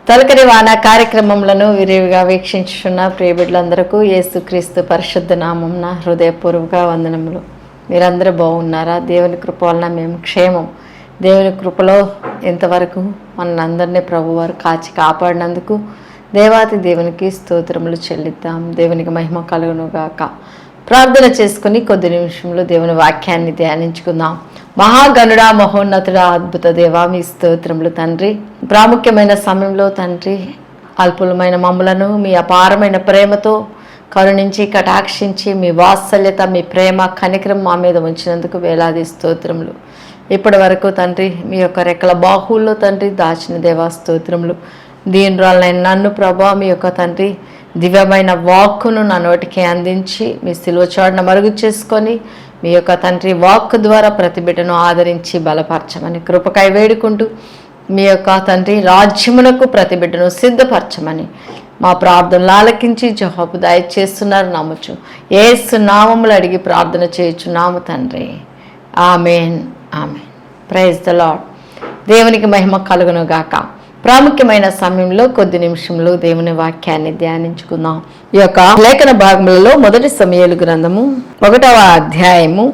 తొలకరి వాన కార్యక్రమములను విరివిగా వీక్షించుచున్న ప్రియబిడ్డలందరికీ యేసుక్రీస్తు పరిశుద్ధ నామమున హృదయపూర్వక వందనములు. మీరందరూ బాగున్నారా? దేవుని కృప వలన మేము క్షేమం. దేవుని కృపలో ఇంతవరకు మనందరినీ ప్రభువారు కాచి కాపాడినందుకు దేవాతి దేవునికి స్తోత్రములు చెల్లిద్దాం. దేవునికి మహిమ కలుగునుగాక. ప్రార్థన చేసుకుని కొద్ది నిమిషంలో దేవుని వాక్యాన్ని ధ్యానించుకుందాం. మహాగణుడా, మహోన్నతుడా, అద్భుత దేవా, మీ స్తోత్రములు తండ్రి. ప్రాముఖ్యమైన సమయంలో తండ్రి అల్పులమైన మమ్ములను మీ అపారమైన ప్రేమతో కరుణించి కటాక్షించి మీ వాత్సల్యత, మీ ప్రేమ, కనికరం మా మీద ఉంచినందుకు వేలాది స్తోత్రములు. ఇప్పటి వరకు తండ్రి మీ యొక్క రెక్కల బాహుల్లో తండ్రి దాచిన దేవా స్తోత్రములు. దీనురాలైన నన్ను ప్రభా మీ యొక్క తండ్రి దివ్యమైన వాక్కును నా నోటికి అందించి మీ సిలువ చాటున మరుగు చేసుకొని మీ యొక్క తండ్రి వాక్ ద్వారా ప్రతి బిడ్డను ఆదరించి బలపరచమని కృపకై వేడుకుంటూ మీ యొక్క తండ్రి రాజ్యమునకు ప్రతి బిడ్డను సిద్ధపరచమని మా ప్రార్థనలు ఆలకించి జవాబు దయచేస్తున్నారు నమ్మచ్చు. యేసు నామములు అడిగి ప్రార్థన చేయుచున్నాము తండ్రి. Amen, amen. Praise the Lord. దేవునికి మహిమ కలుగును గాక. ప్రాముఖ్యమైన సమయంలో కొద్ది నిమిషంలో దేవుని వాక్యాన్ని ధ్యానించుకుందాం. ఈ యొక్క లేఖన భాగములలో మొదటి సమూయేలు గ్రంథము 1వ అధ్యాయము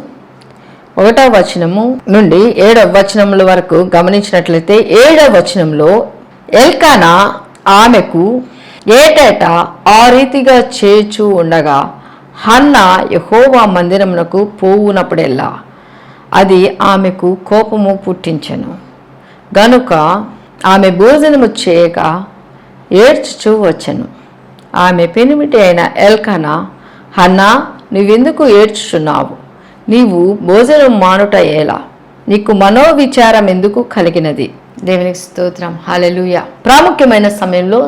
1వ వచనము నుండి 7వ వచనముల వరకు గమనించినట్లయితే 7వ వచనంలో ఎల్కానా ఆమెకు ఏటేటా ఆ రీతిగా చేచూ ఉండగా హన్నా యెహోవా మందిరమునకు పోవునప్పుడెల్లా అది ఆమెకు కోపము పుట్టించెను. గనుక ఆమె భోజనము చేయక ఏడ్చుచూ వచ్చెను. ఆమె పెనిమిటి అయిన ఎల్కానా, హన్నా, నువ్వెందుకు ఏడ్చుచున్నావు? నీవు భోజనం మానుట ఎలా? నీకు మనోవిచారం ఎందుకు కలిగినది? దేవునికి స్తోత్రం. హల్లెలూయా. ప్రాముఖ్యమైన సమయంలో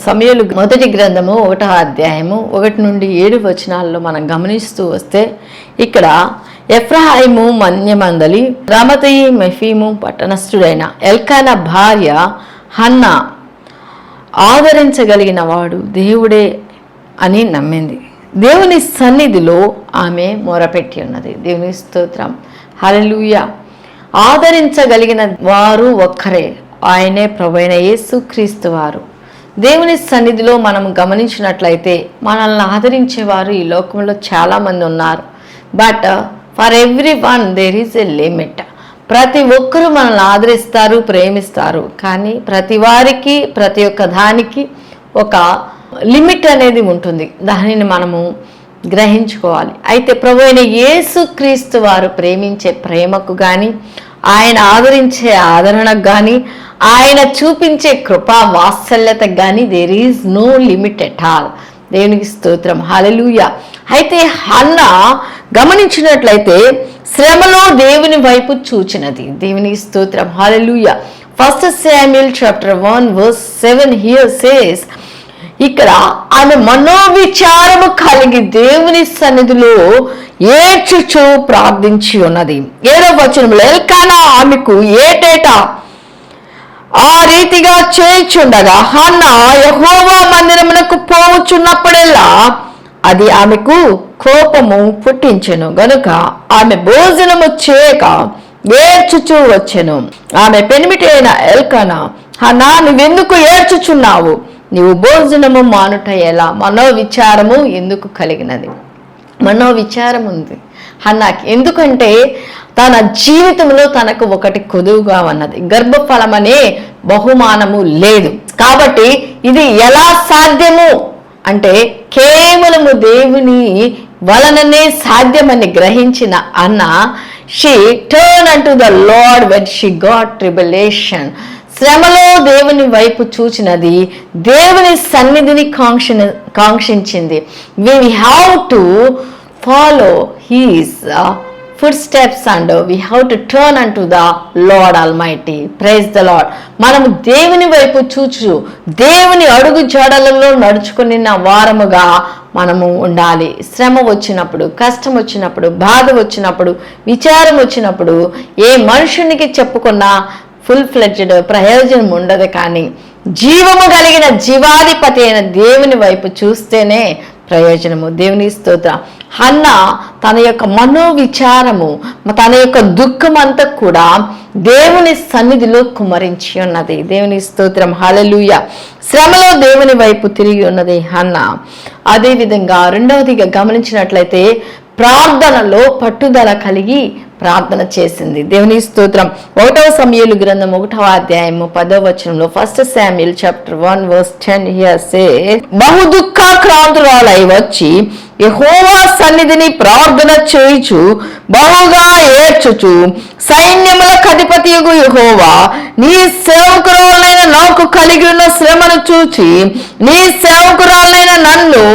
సమూయేలు మొదటి గ్రంథము 1వ అధ్యాయము 1 నుండి 7 వచనాల్లో మనం గమనిస్తూ వస్తే ఇక్కడ ఎఫ్రాయిము మన్యమందలి రామతయి మెఫీము పట్టణస్థుడైన ఎల్కానా భార్య హన్నా ఆదరించగలిగిన వాడు దేవుడే అని నమ్మింది. దేవుని సన్నిధిలో ఆమె మొరపెట్టి ఉన్నది. దేవుని స్తోత్రం. హల్లెలూయా. ఆదరించగలిగిన వారు ఒక్కరే, ఆయనే ప్రభువైన యేసుక్రీస్తు వారు. దేవుని సన్నిధిలో మనం గమనించినట్లయితే మనల్ని ఆదరించేవారు ఈ లోకంలో చాలామంది ఉన్నారు. But for everyone there is a limit. ప్రతి ఒక్కరూ మనల్ని ఆదరిస్తారు, ప్రేమిస్తారు. కానీ ప్రతి వారికి, ప్రతి ఒక్క దానికి ఒక లిమిట్ అనేది ఉంటుంది. దానిని మనము గ్రహించుకోవాలి. అయితే ప్రభువైన యేసుక్రీస్తు వారు ప్రేమించే ప్రేమకు కానీ, ఆయన ఆదరించే ఆదరణకు కానీ, ఆయన చూపించే కృపా వాత్సల్యతకు కానీ there is no limit at all. దేవునికి స్తోత్రం. హల్లెలూయా. అయితే హన్నా గమనించినట్లయితే శ్రమలో దేవుని వైపు చూచినది. దేవునికి స్తోత్రం. హల్లెలూయా. 1 Samuel chapter 1 verse 7 here says, ఇక్కడ ఆమె మనోవిచారము కలిగి దేవుని సన్నిధిలో ఏడ్చుచూ ప్రార్థించి ఉన్నది. 7వ వచనంలో ఎల్కానా ఆమెకు ఏటేటా ఆ రీతిగా చేయుచుండగా హన్నా యెహోవా మందిరమునకు పోవుచున్నప్పుడెల్లా అది ఆమెకు కోపము పుట్టించెను. గనుక ఆమె భోజనము చేయక ఏడ్చుచూ వచ్చెను. ఆమె పెనిమిటి అయిన ఎల్కానా, హన్నా, నువ్వెందుకు ఏడ్చుచున్నావు? నీవు భోజనము మానుట ఎలా? మనోవిచారము ఎందుకు కలిగినది? మనోవిచారం ఉంది హన్నాకి. ఎందుకంటే తన జీవితంలో తనకు ఒకటి కొదువుగా ఉన్నది. గర్భఫలం అనే బహుమానము లేదు. కాబట్టి ఇది ఎలా సాధ్యము అంటే కేవలము దేవుని వలననే సాధ్యమని గ్రహించిన అన్న she turn unto the lord when she got tribulation. శ్రమలో దేవుని వైపు చూచినది, దేవుని సన్నిధిని కాంక్షించింది. we have to follow his footsteps and we have to turn unto the Lord Almighty. Praise the Lord. మనము దేవుని వైపు చూచు దేవుని అడుగు జాడలలో నడుచుకుని వారముగా మనము ఉండాలి. శ్రమ వచ్చినప్పుడు, కష్టం వచ్చినప్పుడు, బాధ వచ్చినప్పుడు, విచారం వచ్చినప్పుడు ఏ మనుషునికి చెప్పుకున్నా ఫుల్ ఫ్లెడ్జ్డ్ ప్రయోజనం ఉండదు. కానీ జీవము కలిగిన జీవాధిపతి అయిన దేవుని వైపు చూస్తేనే ప్రయోజనము. దేవుని స్తోత్రం. హన్నా తన యొక్క మనోవిచారము, తన యొక్క దుఃఖం అంతా కూడా దేవుని సన్నిధిలో కుమరించి ఉన్నది. దేవుని స్తోత్రం. హల్లెలూయా. శ్రమలో దేవుని వైపు తిరిగి ఉన్నది హన్నా. అదేవిధంగా రెండవదిగా గమనించినట్లయితే ప్రార్థనలో పట్టుదల కలిగి ప్రార్థన చేసింది. దేవుని స్తోత్రం. 1 సమూయేలు గ్రంథం 1వ అధ్యాయము 10వ వచనంలో, 1 Samuel chapter 1 verse 10 here says, బహు దుఃఖాక్రాంతురాలై వచ్చి యెహోవా సన్నిధిని ప్రార్థన చేయుచు బహుగా ఏడ్చుచు, సైన్యములకు అధిపతియగు యెహోవా, నీ సేవకురాలైన నాకు కలిగి ఉన్న శ్రమను చూచి నీ సేవకురాలైన నన్ను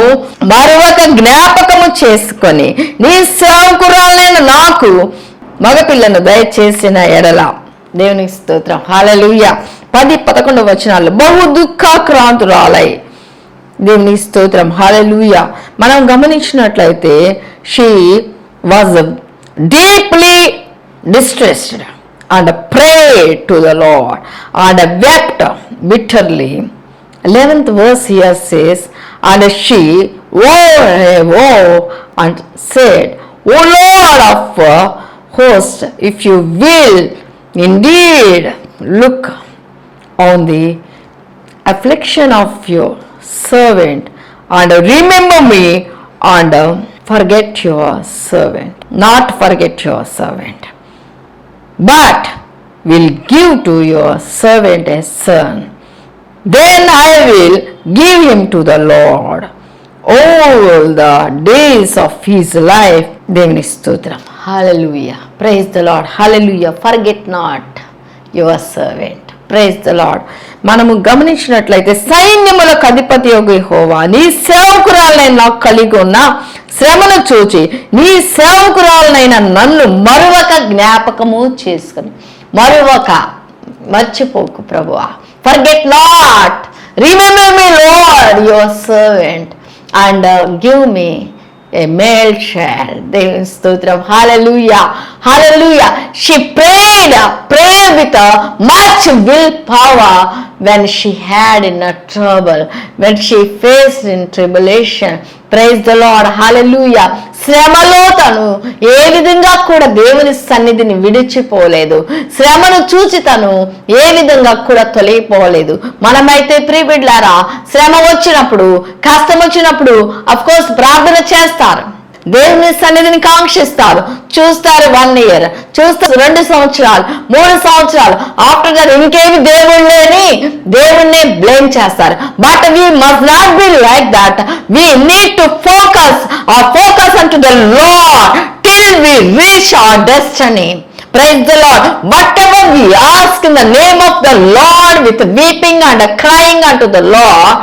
మరొక జ్ఞాపకము చేసుకొని నీ సేవకురాలైన నాకు మగపిల్లను దయచేసిన ఎడల. దేవునికి స్తోత్రం. హల్లెలూయా. 10-11 వచనాలు బహు దుఃఖాక్రాంతురాలై. దేవుని స్తోత్రం. హల్లెలూయా. మనం గమనించినట్లయితే she was deeply distressed and prayed to the Lord and wept bitterly. 11th verse here says, and she woe and said, O Lord of hosts, if you will indeed look on the affliction of your servant and remember me and forget your servant, not forget your servant, but will give to your servant a son, then I will give him to the Lord all the days of his life. దేవుని స్తోత్రం. Hallelujah. Praise the Lord. Hallelujah. Forget not your servant. Praise the Lord. మనము గమనించినట్లయితే సైన్యములకు అధిపతి యెహోవా, నీ సేవకురాలైన నాకు కలిగి ఉన్న శ్రమను చూచి నీ సేవకురాలనైన నన్ను మరొక జ్ఞాపకము చేసుకుని, మర్చిపోకు ప్రభువా. Forget not, remember me lord your servant and give me a male child. దేవుని స్తోత్రం. హల్లెలూయా. హల్లెలూయా. She prayed with much will power when she had in a trouble, when she faced in tribulation. Praise the Lord. Hallelujah. శ్రమలో తను ఏ విధంగా కూడా దేవుని సన్నిధిని విడిచిపోలేదు. శ్రమను చూచి తను ఏ విధంగా కూడా తొలగిపోలేదు. మనమైతే ప్రియబిడ్డలారా, శ్రమ వచ్చినప్పుడు, కష్టం వచ్చినప్పుడు అఫ్ కోర్స్ ప్రార్థన చేస్తారు, దేవుని సన్నిధిని కాంక్షిస్తారు, చూస్తారు 1 year, చూస్తారు 2 సంవత్సరాలు, 3 సంవత్సరాలు, ఆఫ్టర్ దట్ ఇంకేమి దేవుడు లేని దేవుణ్ణి బ్లేమ్ చేస్తారు. But we must not be like that. We need to focus unto the Lord till we reach our destiny. Praise the Lord. Whatever we ask in the name of the Lord with weeping and crying unto the Lord,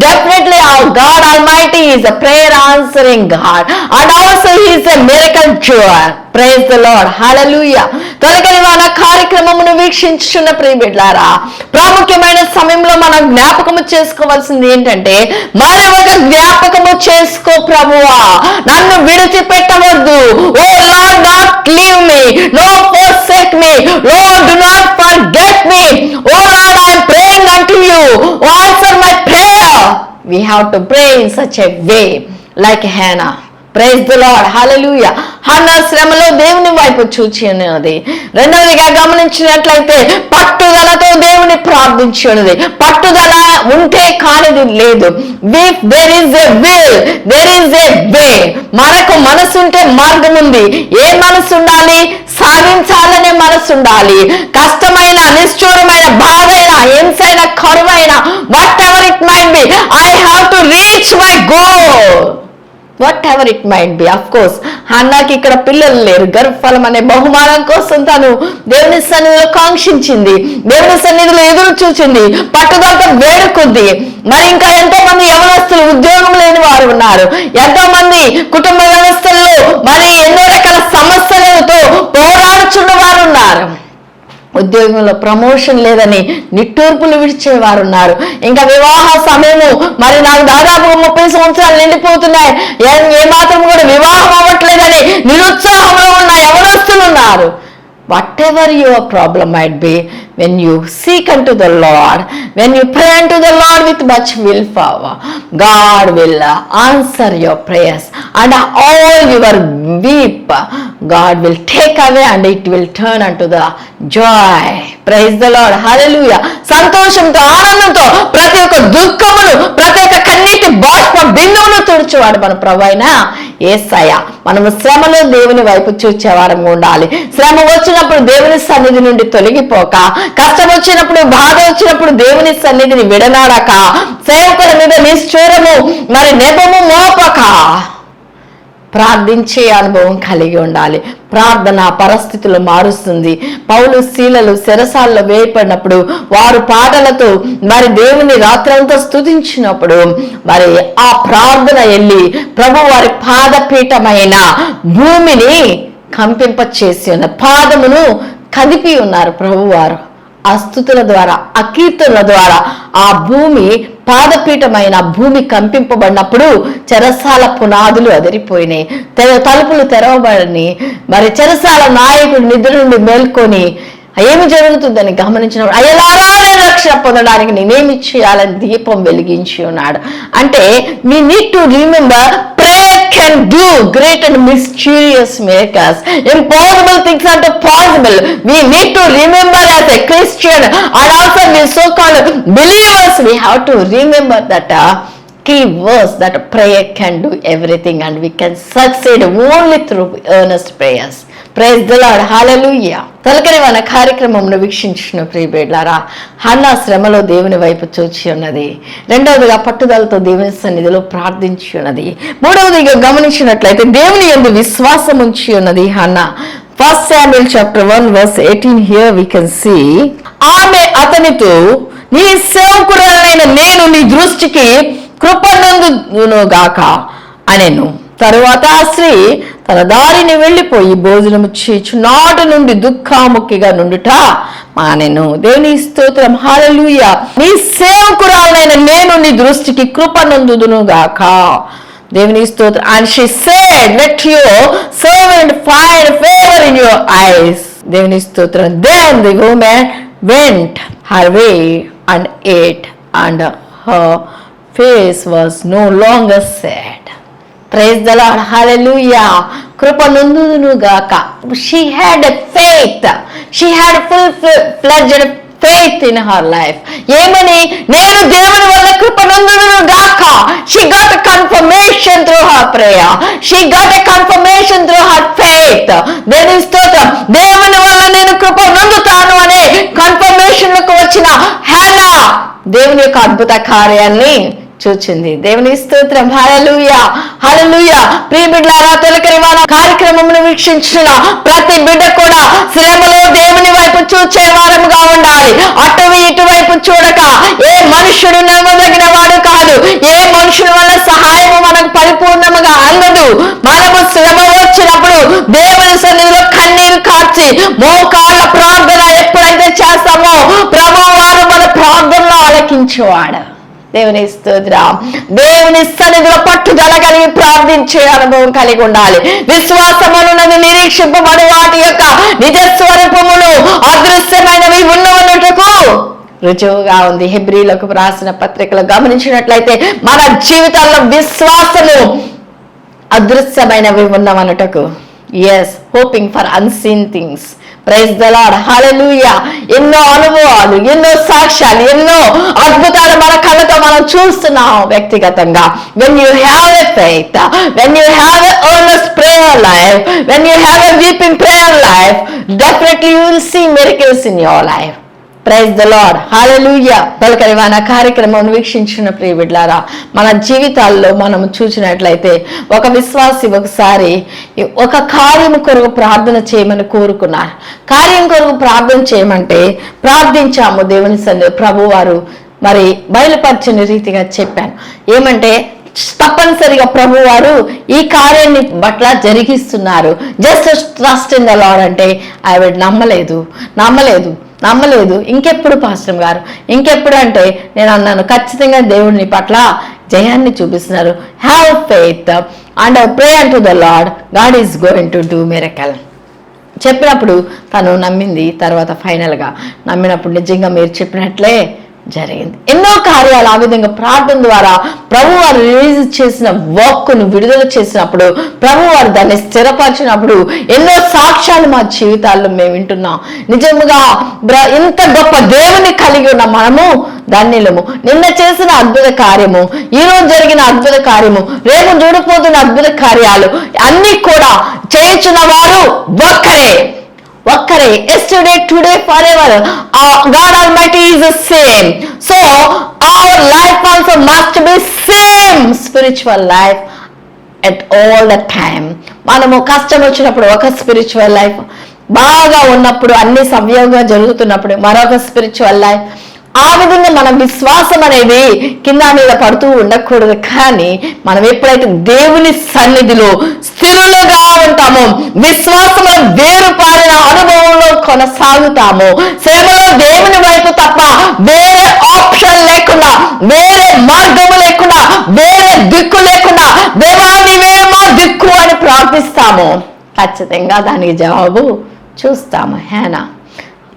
definitely our God Almighty is a prayer answering God, and also He is a miracle doer. Praise the Lord. Hallelujah. తొలగని మన కార్యక్రమమును వీక్షించుచున్న ప్రియబిడ్డలారా, ప్రాముఖ్యమైన సమయంలో మనం జ్ఞాపకము చేసుకోవాల్సింది ఏంటంటే, మరొక జ్ఞాపకము చేసుకో ప్రభువా, నన్ను విడిచిపెట్టవద్దు. O Lord, not leave me, no forsake me, Lord, do not forget me. Oh Lord, I am praying unto you. Answer my prayer. We have to pray in such a way like Hannah. Praise the Lord. Hallelujah. Hannah శ్రమలో దేవుని వైపు చూచి ఉన్నది. రెండవదిగా గమనించినట్లయితే పట్టుదలతో దేవుని ప్రార్థించి ఉన్నది. పట్టుదల ఉంటే కానిది లేదు. If there is a will, there is a way. మనకు మనసు ఉంటే మార్గం ఉంది. ఏ మనసు ఉండాలి? సాధించాలనే మనసు ఉండాలి. కష్టమైన, నిష్ఠూరమైన, బాధైన, హింసైన, కరువైన, whatever it might be, I have to reach my goal. Whatever it might be. Of course హన్నాకి ఇక్కడ పిల్లలు లేరు. గర్భఫలం అనే బహుమానం కోసం తను దేవుని సన్నిధిలో కాంక్షించింది, దేవుని సన్నిధిలో ఎదురు చూచింది, పట్టుదలతో వేడుకుంది. మరి ఇంకా ఎంతో మంది యవనస్తులు, ఉద్యోగం లేని వారు ఉన్నారు. ఎంతో మంది కుటుంబ వ్యవస్థల్లో మరి ఎన్నో రకాల సమస్యలతో పోరాడుచున్న వారు ఉన్నారు. ఉద్యోగంలో ప్రమోషన్ లేదని నిట్టూర్పులు విడిచేవారు ఉన్నారు. ఇంకా వివాహ సమయము మరి నాకు దాదాపు 30 సంవత్సరాలు నిండిపోతున్నాయి, ఏమాత్రం కూడా వివాహం అవ్వట్లేదని నిరుత్సాహంలో ఉన్న యవనస్తులు ఉన్నారు. whatever your problem might be, when you seek unto the Lord, when you pray unto the Lord with much willpower, God will answer your prayers, and all your weep God will take away, and it will turn unto the joy. Praise the Lord. Hallelujah. సంతోషంతో ఆనందంతో ప్రతి ఒక్క దుఃఖమును ప్రతి ఒక్క కన్నీటి బాష్ప బిందువును తుడిచేవాడు మన ప్రభువైన యేసయ్య. మనము శ్రమలో దేవుని వైపు చూచేవారంగా ఉండాలి. శ్రమ వచ్చినప్పుడు దేవుని సన్నిధి నుండి తొలగిపోక, కష్టం వచ్చినప్పుడు బాధ వచ్చినప్పుడు దేవుని సన్నిధిని విడనాడక, సేవకుల మీద నిష్ఠూరము మరి నెపము మోపక ప్రార్థించే అనుభవం కలిగి ఉండాలి. ప్రార్థన పరిస్థితులు మారుస్తుంది. పౌలు శీలలు చెరసాల్లో వేయబడినప్పుడు వారు పాటలతో మరి దేవుని రాత్రంతా స్తుతించినప్పుడు మరి ఆ ప్రార్థన వెళ్ళి ప్రభు వారి పాదపీఠమైన భూమిని కంపింప చేసి ఉన్న పాదమును కదిపి ఉన్నారు ప్రభువారు. ఆ స్తుతుల ద్వారా, ఆ కీర్తనల ద్వారా ఆ భూమి పాదపీఠమైన భూమి కంపింపబడినప్పుడు చెరసాల పునాదులు అదిరిపోయినాయి, తలుపులు తెరవబడి మరి చెరసాల నాయకుడు నిద్ర నుండి మేల్కొని ఏమి జరుగుతుందని గమనించినప్పుడు అయ్యలారా నేను రక్షణ పొందడానికి నేనేమి చేయాలని దీపం వెలిగించి ఉన్నాడు. అంటే we need to remember prayer can do great and mysterious miracles. Impossible things are possible. We need to remember as a Christian, and also we so-called believers, we have to remember that key verse that prayer can do everything, and we can succeed only through earnest prayers. Praise the Lord. Hallelujah. తొలకరి మన కార్యక్రమంలో వీక్షించిన ప్రియబిడ్డలారా, Hannah శ్రమలో దేవుని వైపు చూచి ఉన్నది. రెండవదిగా పట్టుదలతో దేవుని సన్నిధిలో ప్రార్థించి ఉన్నది. మూడవదిగా గమనించినట్లయితే దేవుని యందు విశ్వాసం ఉంచి ఉన్నది Hannah. 1 Samuel chapter 1 verse 18, here we can see, ఆమె అతనితో నీ సేవకురాలైన నేను నీ దృష్టికి కృపనందునుగాక అనెను. తరువాత ఆ స్త్రీ తన దారిని వెళ్ళిపోయి భోజనము చేచు నాటి నుండి దుఃఖాముఖిగా నుండుట మానెను. దేవుని స్తోత్రం. హల్లెలూయా. నీ సేవకురాలైన నేను నీ దృష్టికి కృపనందుదునుగాక. దేవుని స్తోత్రం. And she said, let your servant find favor in your eyes. దేవుని స్తోత్రం. Then the woman went her way and ate, and her face was no longer sad. Praise the Lord. Hallelujah. Krupa నందునుగాక. She had a faith. She had full-fledged faith in her life. ఏమని? నేను దేవుని వల్ల కృప నందునుగాక. She got a confirmation through her prayer. She got a confirmation through her faith. దేవుని స్తోత్రం. దేవుని వల్ల నేను కృప నందుతాను అనే కన్ఫర్మేషన్లకు వచ్చిన హన్నా దేవుని యొక్క అద్భుత కార్యాన్ని చూచింది. దేవుని స్తోత్రం. హల్లెలూయా. హల్లెలూయా. ప్రియ బిడ్డలారా, తొలకరి వాన కార్యక్రమమును వీక్షించిన ప్రతి బిడ్డ కూడా శ్రమలో దేవుని వైపు చూచే వారముగా ఉండాలి. అటు ఇటువైపు చూడక, ఏ మనుషుడు నమ్మదగిన వాడు కాదు, ఏ మనుషుల వల్ల సహాయము మనకు పరిపూర్ణముగా అందదు. మనము శ్రమ వచ్చినప్పుడు దేవుని సన్నిధిలో కన్నీరు కార్చి మోకాళ్ళ ప్రార్థన ఎప్పుడైతే చేస్తామో ప్రభువు వారు మన ప్రార్థనలో ఆలకించేవాడు. దేవుని స్తోత్రం. దేవుని సన్నిధిలో పట్టుదల కలిగి ప్రార్థించే అనుభవం కలిగి ఉండాలి. విశ్వాసమున్నది నిరీక్షింపబడి వాటి యొక్క నిజ స్వరూపమును అదృశ్యమైనవి ఉన్నవన్నట్టుకు రుజువుగా ఉంది. హెబ్రీలకు రాసిన పత్రికలు గమనించినట్లయితే మన జీవితాల్లో విశ్వాసము అదృశ్యమైనవి ఉన్నవన్నట్టుకు. Yes, hoping for unseen things. Praise the Lord. Hallelujah. ఎన్నో అనుభవాలు, ఎన్నో సాక్ష్యాలు, ఎన్నో అద్భుతాలు మన కళ్ళతో మనం చూస్తున్నాం వ్యక్తిగతంగా. when you have a faith, when you have a earnest prayer life, when you have a weeping prayer life, definitely you will see miracles in your life. Praise the Lord. Hallelujah. పలకరి వాన కార్యక్రమం వీక్షించిన ప్రియ బిడ్డలారా, మన జీవితాల్లో మనం చూసినట్లయితే ఒక విశ్వాసి ఒకసారి ఒక కార్యం కొరకు ప్రార్థన చేయమని కోరుకున్నారు. కార్యం కొరకు ప్రార్థన చేయమంటే ప్రార్థించాము. దేవుని సన్నిధిలో ప్రభు వారు మరి బయలుపరిచిన రీతిగా చెప్పాను. ఏమంటే తప్పనిసరిగా ప్రభు వారు ఈ కార్యాన్ని పట్ల జరిగిస్తున్నారు. Just trust in the Lord అంటే ఆవిడ నమ్మలేదు. ఇంకెప్పుడు పాస్టర్ గారు, ఇంకెప్పుడు అంటే నేను అన్నాను, ఖచ్చితంగా దేవుడిని పట్ల జయాన్ని చూపిస్తున్నారు. Have faith and pray unto the lord, God is going to do miracle. చెప్పినప్పుడు తను నమ్మింది. తర్వాత ఫైనల్గా నమ్మినప్పుడు నిజంగా మీరు చెప్పినట్లే జరిగింది. ఎన్నో కార్యాలు ఆ విధంగా ప్రార్థన ద్వారా ప్రభు వారు రిలీజ్ చేసిన వాక్కును విడుదల చేసినప్పుడు, ప్రభు వారు దాన్ని స్థిరపరిచినప్పుడు ఎన్నో సాక్ష్యాలు మా జీవితాల్లో మేము వింటున్నాం. నిజంగా ఇంత గొప్ప దేవుని కలిగి ఉన్న మనము ధన్యులము. నిన్న చేసిన అద్భుత కార్యము, ఈరోజు జరిగిన అద్భుత కార్యము, రేపు చూడపోతున్న అద్భుత కార్యాలు అన్ని కూడా చేయించిన వారు ఒక్కరే. Yesterday, today, forever. God Almighty is the same. So our life also must be same spiritual life at all the time. మనము కష్టం వచ్చినప్పుడు ఒక స్పిరిచువల్ లైఫ్, బాగా ఉన్నప్పుడు అన్ని సవ్యంగా జరుగుతున్నప్పుడు మరొక స్పిరిచువల్ లైఫ్. ఆ విధంగా మన విశ్వాసం అనేది కింద మీద పడుతూ ఉండకూడదు. కానీ మనం ఎప్పుడైతే దేవుని సన్నిధిలో స్థిరులుగా ఉంటామో, విశ్వాసంలో వేరుపారిన అనుభవంలో కొనసాగుతామో, శ్రమలో దేవుని వైపు తప్ప వేరే ఆప్షన్ లేకుండా, వేరే మార్గము లేకుండా, వేరే దిక్కు లేకుండా దేవా నీవే మా దిక్కు అని ప్రార్థిస్తాము, ఖచ్చితంగా దానికి జవాబు చూస్తాము. హేనా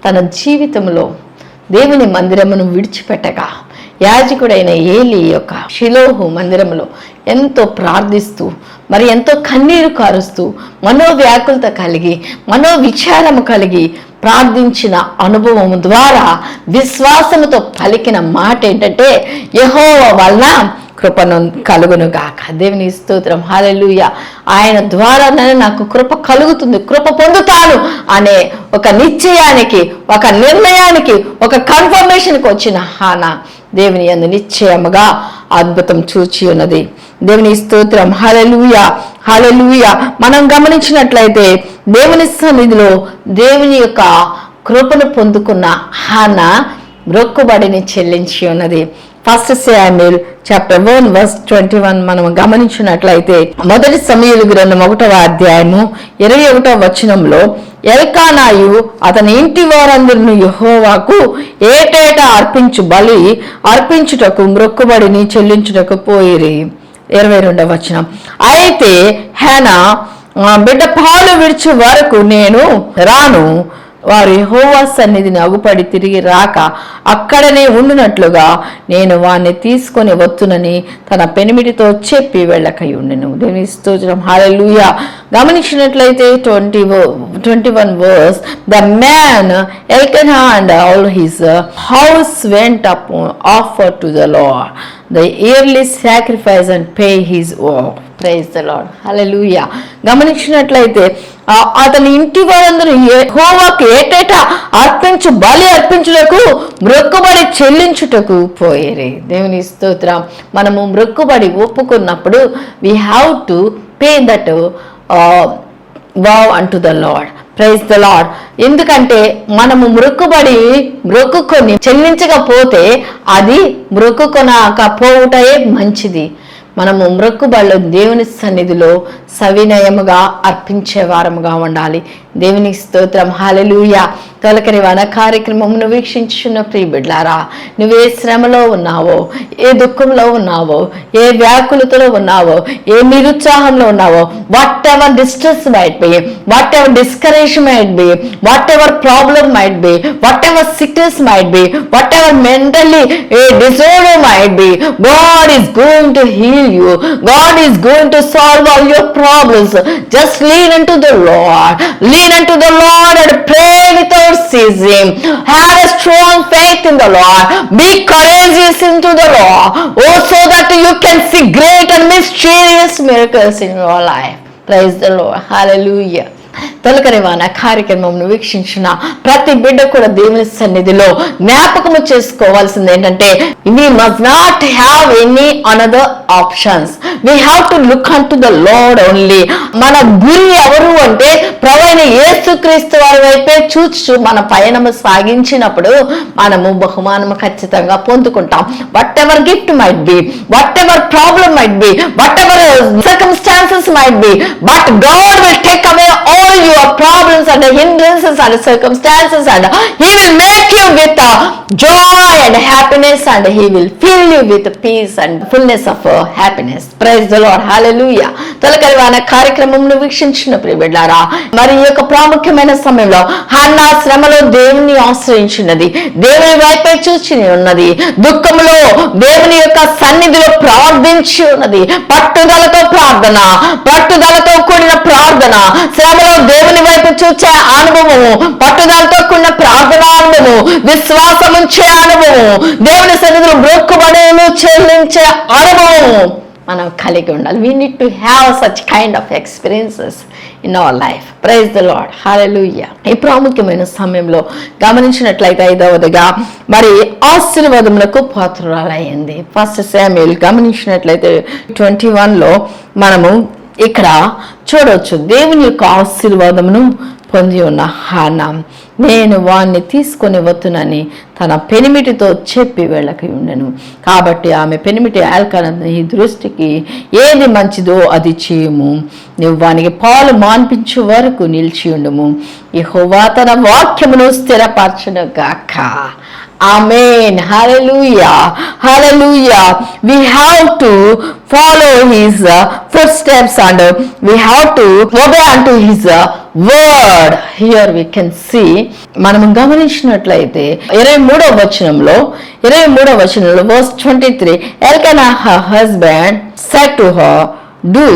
తన జీవితంలో దేవుని మందిరమును విడిచిపెట్టగా యాజకుడైన ఏలీ యొక్క షిలోహు మందిరములో ఎంతో ప్రార్థిస్తూ, మరి ఎంతో కన్నీరు కారుస్తూ, మనోవ్యాకులత కలిగి, మనోవిచారము కలిగి ప్రార్థించిన అనుభవం ద్వారా విశ్వాసముతో పలికిన మాట ఏంటంటే, యెహోవా వలన కృపను కలుగును గాక. దేవుని స్తోత్రం, హల్లెలూయా. ఆయన ద్వారానే నాకు కృప కలుగుతుంది, కృప పొందుతాను అనే ఒక నిశ్చయానికి, ఒక నిర్ణయానికి, ఒక కన్ఫర్మేషన్కి వచ్చిన హానా దేవుని యందు నిశ్చయముగా అద్భుతం చూచి ఉన్నది. దేవుని స్తోత్రం, హల్లెలూయా, హల్లెలూయా. మనం గమనించినట్లయితే దేవుని సన్నిధిలో దేవుని యొక్క కృపను పొందుకున్న హానా మొక్కుబడిని చెల్లించి ఉన్నది. 1 Samuel chapter 1 verse 21 మనం గమనించినట్లయితే, మొదటి సమూయేలు గ్రంథం 1వ అధ్యాయము 21వ వచనంలో, ఎల్కానాయు అతని ఇంటి వారందరిని యెహోవాకు ఏటేటా అర్పించు బలి అర్పించుటకు మొక్కుబడిని చెల్లించుటకు పోయిరి. 22వ వచనం, అయితే హేనా బిడ్డ పాలు విడిచి వరకు నేను రాను, వారు యెహోవా సన్నిధిని అగుపడి తిరిగి రాక అక్కడనే ఉండునట్లుగా నేను వారిని తీసుకొని వత్తునని తన పెనిమిటితో చెప్పి వెళ్ళకై ఉండెను. దేవుని స్తోత్రం, హల్లెలూయా. గమనించినట్లయితే 21 verse, the man Elkanah and all his house went up offer to the Lord the yearly sacrifice and pay his vow. Praise the Lord, hallelujah. గమనించినట్లయితే అతని ఇంటి వారందరూ యెహోవాకు ఏటేటా అర్పించు బలి అర్పించుటకు మొక్కుబడి చెల్లించుటకు పోయేరే. దేవుని స్తోత్రం. మనము మొక్కుబడి ఒప్పుకున్నప్పుడు we have to pay that vow unto the Lord. Praise the Lord. ఎందుకంటే మనము మొక్కుకొని చెల్లించకపోతే అది మొక్కుకొనకపోవుటే మంచిది. మనము మొక్కుబడిలో దేవుని సన్నిధిలో సవినయముగా అర్పించే వారముగా ఉండాలి. దేవుని స్తోత్రం, హల్లెలూయా. తొలకరి వన కార్యక్రమమును వీక్షించున్న ప్రియ బిడ్డలారా, నువ్వే శ్రమలో ఉన్నావో, ఏ దుఃఖంలో ఉన్నావో, ఏ వ్యాకులతలో ఉన్నావో, ఏ నిరుత్సాహంలో ఉన్నావో, whatever distress might be, whatever discourage might be, whatever problem might be, whatever sickness might be, whatever mentally disorder might be, God is going to heal you. God is going to solve all your problems. Just lean into the Lord. Lean into the Lord and pray without ceasing. Have a strong faith in the Lord. Be courageous into the Lord. Oh, so that you can see great and mysterious miracles in your life. Praise the Lord. Hallelujah. తొలకరివాన కార్యక్రమంను వీక్షించిన ప్రతి బిడ్డ కూడా దేవుని సన్నిధిలో జ్ఞాపకము చేసుకోవాల్సింది ఏంటంటే, we must not have any another options. We have to look unto the Lord only. మన గురి ఎవరు అంటే ప్రభువైన యేసుక్రీస్తు వారి వైపే చూచు మన పయనము సాగించినప్పుడు మనము బహుమానము ఖచ్చితంగా పొందుకుంటాం. Whatever gift might be, whatever problem might be, whatever circumstances might be, but God will take away all your problems and hindrances and circumstances, and he will make you with joy and happiness, and he will fill you with peace and fullness of happiness. Praise the Lord. Hallelujah. తొలకరి వాన కార్యక్రమంను వీక్షించిన ప్రియబిడ్డారా, మరి ఈ యొక్క ప్రాముఖ్యమైన సమయంలో Hannah శ్రమలో దేవుని ఆశ్రయించినది, దేవుని వైపే చూచి ఉన్నది, దుఃఖంలో దేవుని యొక్క సన్నిధిలో ప్రార్థించి ఉన్నది. పట్టుదలతో ప్రార్థన, పట్టుదలతో కూడిన ప్రార్థన, శ్రమలో దేవుని వైపు చూచే అనుభవము, పట్టుదలతో కూడిన ప్రార్థన అనుభవము, విశ్వాసం ఉంచే అనుభవము, దేవుని సన్నిధిలో మొక్కుబడులు చెల్లించే అనుభవము మనం కలిగి ఉండాలి. We need to have such kind of experiences in our life. Praise the Lord. Hallelujah. ఈ ప్రాముఖ్యమైన సమయంలో గమనించినట్లయితే 5వదిగా మరి ఆశీర్వాదములకు పాత్రురాలయ్యింది. 1 శామ్యూయల్ గమనించినట్లయితే 21లో మనము ఇక్కడ చూడవచ్చు దేవుని యొక్క ఆశీర్వాదమును పొంది ఉన్న హన్నా, నేను వాణ్ణి తీసుకొని వత్తునని తన పెనిమిటితో చెప్పి వెళ్ళకి ఉండెను. కాబట్టి ఆమె పెనిమిటి ఎల్కానా ఈ దృష్టికి ఏది మంచిదో అది చేయము, నువ్వు వానికి పాలు మాన్పించే వరకు నిలిచి ఉండము, యెహోవా తన వాక్యమును స్థిరపరచును గాక. Amen. Hallelujah. Hallelujah. We have to follow his footsteps and we have to obey unto his word. Here we can see, మనం గమనించినట్లయితే 23వ వచనంలో verse 23, Elkanah her husband said to her, do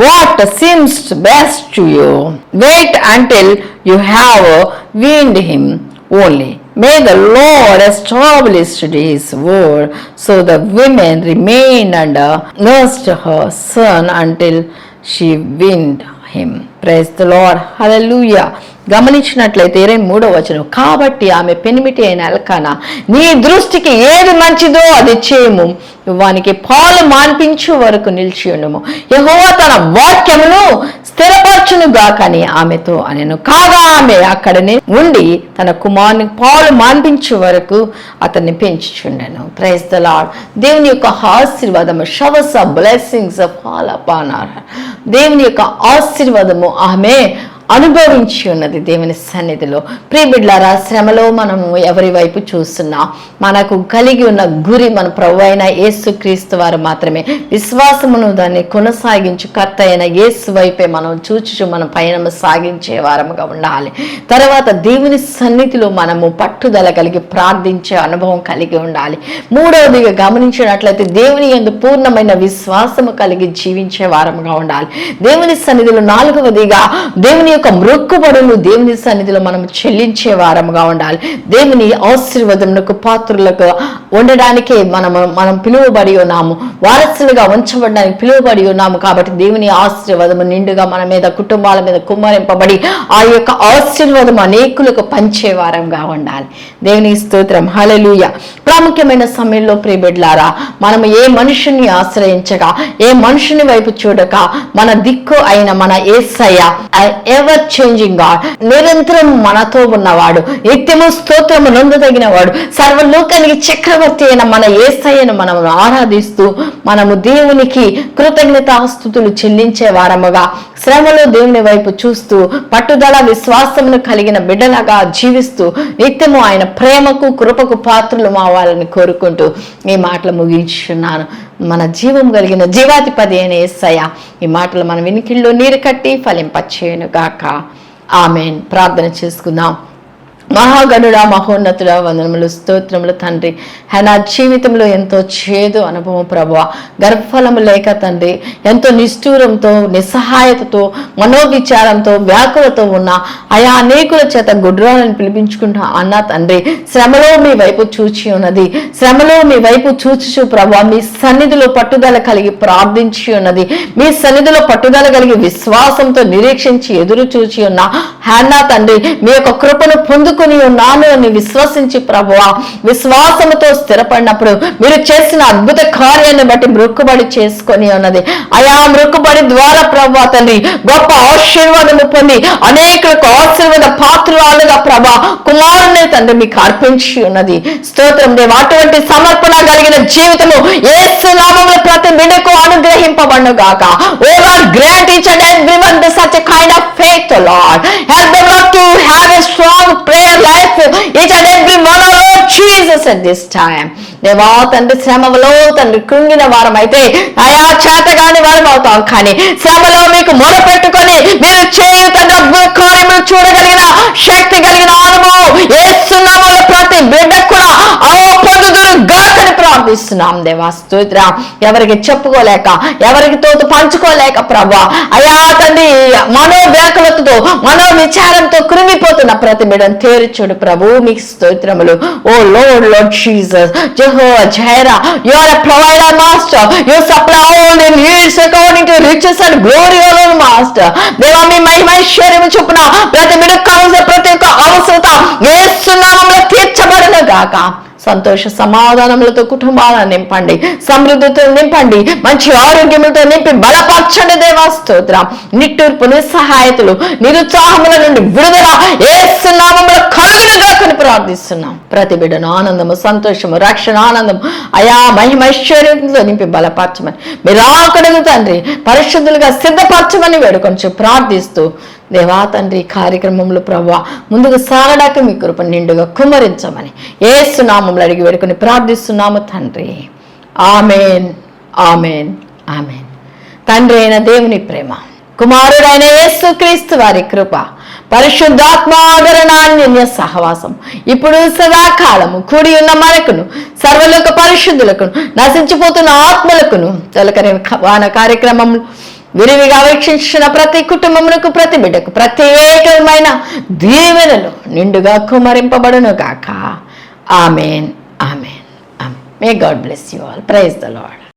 what seems best to you. Wait until you have weaned him only. May the Lord establish his word. So the women remained and nursed her son until she weaned him. Praise the Lord. Hallelujah. గమనించినట్లయితే 23వ వచనం, కాబట్టి ఆమె పెనిమిటి అయిన ఎల్కానా, నీ దృష్టికి ఏది మంచిదో అది చేయము, వానికి పాలు మాన్పించు వరకు నిలిచి ఉండము, యెహోవా తన వాక్యమును స్థిరపరచును గాకని ఆమెతో అనెను. కాగా ఆమె అక్కడనే ఉండి తన కుమారుని పాలు మాన్పించే వరకు అతన్ని పెంచుచుండెను. Praise the lord. దేవుని యొక్క ఆశీర్వాదము, showers of blessings fall upon her. దేవుని యొక్క ఆశీర్వాదము ఆమె అనుభవించి ఉన్నది దేవుని సన్నిధిలో. ప్రియబిడ్లారా, శ్రమలో మనము ఎవరి వైపు చూస్తున్నా, మనకు కలిగి ఉన్న గురి మన ప్రభువు అయిన యేసుక్రీస్తు వారు మాత్రమే. విశ్వాసమును దాన్ని కొనసాగించు కర్త అయిన యేసు వైపే మనం చూచుచు మన పయనం సాగించే వారముగా ఉండాలి. తర్వాత దేవుని సన్నిధిలో మనము పట్టుదల కలిగి ప్రార్థించే అనుభవం కలిగి ఉండాలి. 3వదిగా గమనించినట్లయితే దేవుని యందు పూర్ణమైన విశ్వాసము కలిగి జీవించే వారముగా ఉండాలి. దేవుని సన్నిధిలో 4వదిగా దేవుని యొక్క మొక్కుబడులు దేవుని సన్నిధిలో మనం చెల్లించే వారముగా ఉండాలి. దేవుని ఆశీర్వాదమునకు పాత్రులకు ఉండడానికే మనం పిలువబడి ఉన్నాము, వారసులుగా ఉంచబడడానికి పిలువబడి ఉన్నాము. కాబట్టి దేవుని ఆశీర్వాదము నిండుగా మన మీద, కుటుంబాల మీద కుమ్మరింపబడి ఆ యొక్క ఆశీర్వాదం అనేకులకు పంచే వారంగా ఉండాలి. దేవుని స్తోత్రం. హల్లెలూయా. ప్రాముఖ్యమైన సమయంలో ప్రియబిడ్లారా, మనం ఏ మనుషుని ఆశ్రయించక, ఏ మనుషుని వైపు చూడక, మన దిక్కు అయిన మన యేసయ్య ఎవర్ చేంజింగ్ గాడ్, నిరంతరం మనతో ఉన్నవాడు, నిత్యము స్తోత్రము నొందదగిన వాడు, సర్వలోకానికి చక్రవర్తి అయిన మన యేసయ్యను మనం ఆరాధిస్తూ మనము దేవునికి కృతజ్ఞతాస్తుతులు చెల్లించే వారముగా, శ్రమలో దేవుని వైపు చూస్తూ పట్టుదల విశ్వాసమును కలిగిన బిడ్డలాగా జీవిస్తూ నిత్యము ఆయన ప్రేమకు కృపకు పాత్రలు మావాలని కోరుకుంటూ ఈ మాటలు ముగించున్నాను. మన జీవం కలిగిన జీవాధిపతి అయిన యేసయ్య ఈ మాటలు మన వినికిల్లో నీరు కట్టి ఫలింపచేయును గాక. ఆమేన్. ప్రార్థన చేసుకుందాం. మహాగణుడా, మహోన్నతుడా, వందనములు, స్తోత్రములు తండ్రి. నా జీవితంలో ఎంతో చేదు అనుభవం ప్రభువా, గర్భఫలము లేక తండ్రి, ఎంతో నిష్ఠూరంతో, నిస్సహాయతతో, మనోవిచారంతో, వ్యాకులతో ఉన్న ఆయా అనేకుల చేత గుడ్రాలను పిలిపించుకుంటా అన్న తండ్రి, శ్రమలో మీ వైపు చూచి ఉన్నది, శ్రమలో మీ వైపు చూచుచు ప్రభువా మీ సన్నిధిలో పట్టుదల కలిగి ప్రార్థించి ఉన్నది, మీ సన్నిధిలో పట్టుదల కలిగి విశ్వాసంతో నిరీక్షించి ఎదురు చూచి ఉన్న హన్నా తండ్రి, మీ యొక్క కృపను పొందుకుని ఉన్నాను అని విశ్వసించి ప్రభువా విశ్వాసముతో స్థిరపడినప్పుడు మీరు చేసిన అద్భుత కార్యాన్ని బట్టి మృక్కుబడి చేసుకొని ఉన్నది. ఆయా మృక్కుబడి ద్వారా ప్రభువా తండ్రి గొప్ప ఆశీర్వాదము పొంది అనేకులకు ఆశీర్వాద పాత్రురాలుగా ప్రభా కుమారుని తండ్రి మీకు అర్పించి ఉన్నది. స్తోత్రం దేవా. అటువంటి సమర్పణ కలిగిన జీవితము యేసు నామములో ప్రతి బిడ్డకు అనుగ్రహింపబడును గాక. O Lord, grant each and everyone such a kind of faith, O Lord. Help them, Lord, to have a strong prayer life, each and every one, O Lord Jesus, at this time. దేవా తండ్రి, శ్రమలో తండ్రి కృంగిన వారం అయితే అయా చేతగాని వారం అవుతాం, కానీ శ్రమలో మీకు మొరపెట్టుకొని మీరు చేయు తండ్రి కార్యములు చూడగలిగిన శక్తి కలిగిన అనుభవం యేసునామములో ప్రతి బిడ్డకు కూడా పొందుదురు గాకని ప్రార్థిస్తున్నాం దేవా. స్తోత్రం. ఎవరికి చెప్పుకోలేక, ఎవరికి తోత పంచుకోలేక ప్రభువా అయా తండ్రి మనోవ్యాకులతతో మనోవిచారంతో కృంగిపోతున్న ప్రతి బిడ్డను తేరుచుడు ప్రభు. మీకు స్తోత్రములు. O Lord, Lord Jesus, Jehovah Jireh, you are a provider, Master. You supply all the needs according to riches and glory, O Lord, Master. దేవా మీ మహిమైశ్వర్యము చొప్పున ప్రతి బిడ్డకు కావలసిన ప్రతి ఒక్క అవసరత యేసు నామములో తీర్చబడును గాక. సంతోష సమాధానములతో కుటుంబాలను నింపండి, సమృద్ధితో నింపండి, మంచి ఆరోగ్యములతో నింపి బలపరచండి దేవా. స్తోత్రం. నిట్టూర్పు, నిస్సహాయతలు, నిరుత్సాహముల నుండి విడుదల యేసు నామములో కలుగునుగాకని ప్రార్థిస్తున్నాం. ప్రతి బిడ్డను ఆనందము, సంతోషము, రక్షణ, ఆనందము అయా మహిమైశ్వర్యంతో నింపి బలపరచమని మీరు ఆకడగు తండ్రి పరిశుద్ధులుగా సిద్ధపరచమని వేడుకొని ప్రార్థిస్తూ దేవా తండ్రి కార్యక్రమంలో ప్రభువా ముందుకు సాగడానికి మీ కృప నిండుగా కుమ్మరించమని యేసు నామములో అడిగి వేడుకొని ప్రార్థిస్తున్నాము తండ్రి. ఆమేన్, ఆమేన్, ఆమేన్. తండ్రి అయిన దేవుని ప్రేమ, కుమారుడైన యేసుక్రీస్తు వారి కృప, పరిశుద్ధాత్మ ఆదరణాన్య సహవాసం ఇప్పుడు సదాకాలము కూడి ఉన్న మనకును సర్వలోక పరిశుద్ధులకు నశించిపోతున్న ఆత్మలకును తొలకరి వాన కార్యక్రమం విరివిగా వీక్షించిన ప్రతి కుటుంబమునకు, ప్రతి బిడ్డకు ప్రత్యేకమైన దీవెనలు నిండుగా కుమరింపబడును గాక. Amen, amen, amen. May God bless you all. Praise the lord.